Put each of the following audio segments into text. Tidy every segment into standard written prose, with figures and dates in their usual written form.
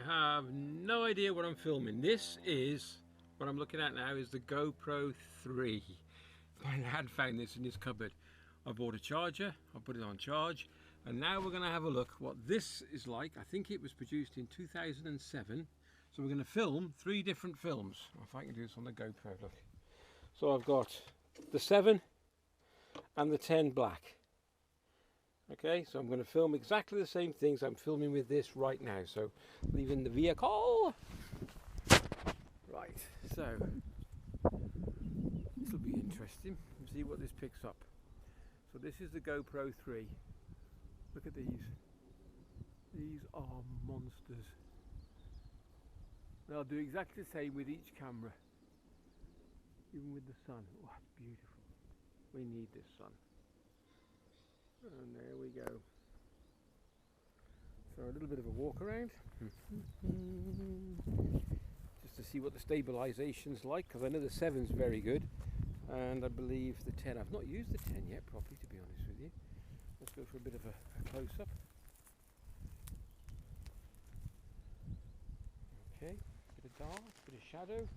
have no idea what I'm filming. This is, what I'm looking at now is the Gopro 3. My lad found this in his cupboard. I bought a charger, I put it on charge, and now we're going to have a look what this is like. I think it was produced in 2007. So we're going to film 3 different films. If I can do this on the GoPro, look. So I've got the 7 and the 10 black. Okay, so I'm going to film exactly the same things I'm filming with this right now. So leaving the vehicle. Right, so this will be interesting. Let's see what this picks up. So this is the GoPro 3. Look at these. These are monsters. They'll do exactly the same with each camera. Even with the sun. Oh, it's beautiful. We need this sun. And there we go. So a little bit of a walk around. Just to see what the stabilization's like, because I know the 7's very good. And I believe the 10, I've not used the 10 yet properly, to be honest with you. Let's go for a bit of a close-up. Okay, bit of dark, bit of shadow.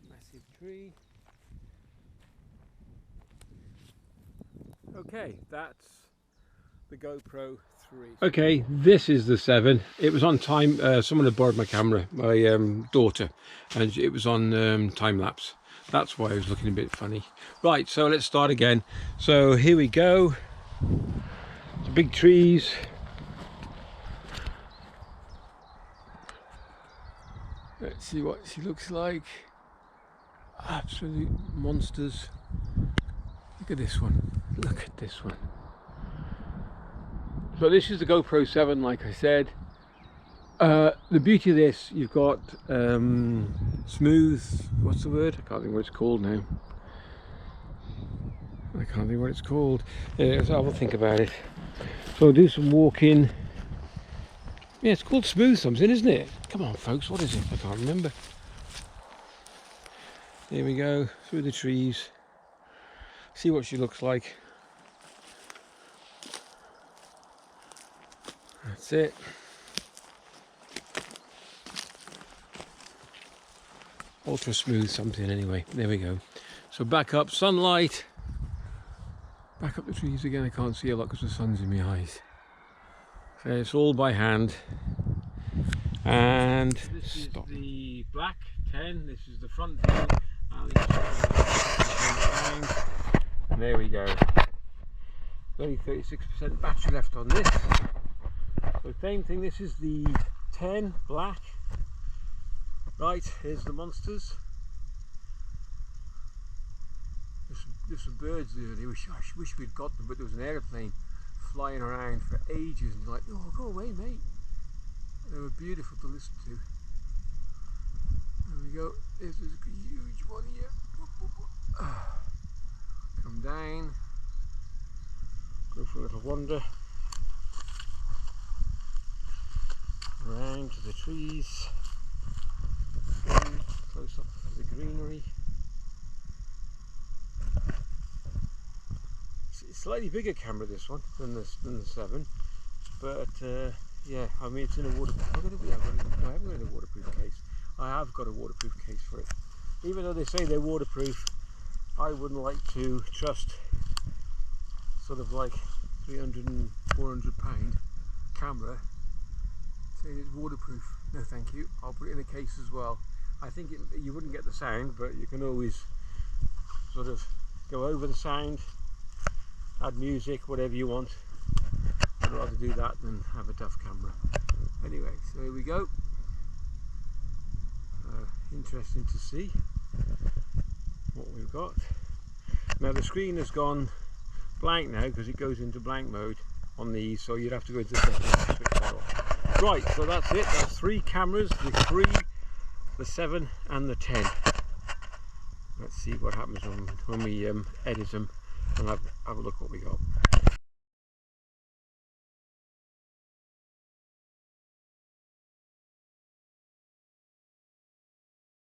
Massive tree. Okay, that's the GoPro 3. Okay, this is the 7. It was on time. Someone had borrowed my camera, my daughter, and it was on time lapse. That's why I was looking a bit funny. Right, so let's start again. So here we go. The big trees. Let's see what she looks like. Absolute monsters. Look at this one. Look at this one. So this is the GoPro 7, like I said. The beauty of this, you've got smooth, what's the word? I can't think what it's called now. I can't think what it's called. Yeah, so I'll think about it. So I'll do some walking. Yeah, it's called smooth something, isn't it? Come on folks, what is it? I can't remember. Here we go, through the trees. See what she looks like. That's it. Ultra smooth something anyway. There we go. So back up, sunlight. Back up the trees again. I can't see a lot because the sun's in my eyes. So it's all by hand. And this is the black 10. This is the front view. And there we go. Only 36% battery left on this. So same thing. This is the 10 black. Right, here's the monsters. There's some birds there. I wish we'd got them, but there was an aeroplane flying around for ages, and you're like, oh, go away, mate. They were beautiful to listen to. There we go. There's a huge one here. Come down. Go for a little wander. Around to the trees. Close up to the greenery. It's a slightly bigger camera, this one, than the 7, but yeah, I mean it's in a waterproof. I haven't got it in a waterproof case. I have got a waterproof case for it. Even though they say they're waterproof, I wouldn't like to trust sort of like 300 and 400 pound camera saying it's waterproof. No thank you, I'll put it in a case as well. I think you wouldn't get the sound, but you can always sort of go over the sound, add music, whatever you want. I'd rather do that than have a duff camera. Anyway, so here we go. Interesting to see what we've got. Now the screen has gone blank now because it goes into blank mode on these, so you'd have to go into the settings to switch that off. Right, so that's it. That's 3 cameras, the 3, the 7 and the 10. Let's see what happens when we edit them and have a look what we got.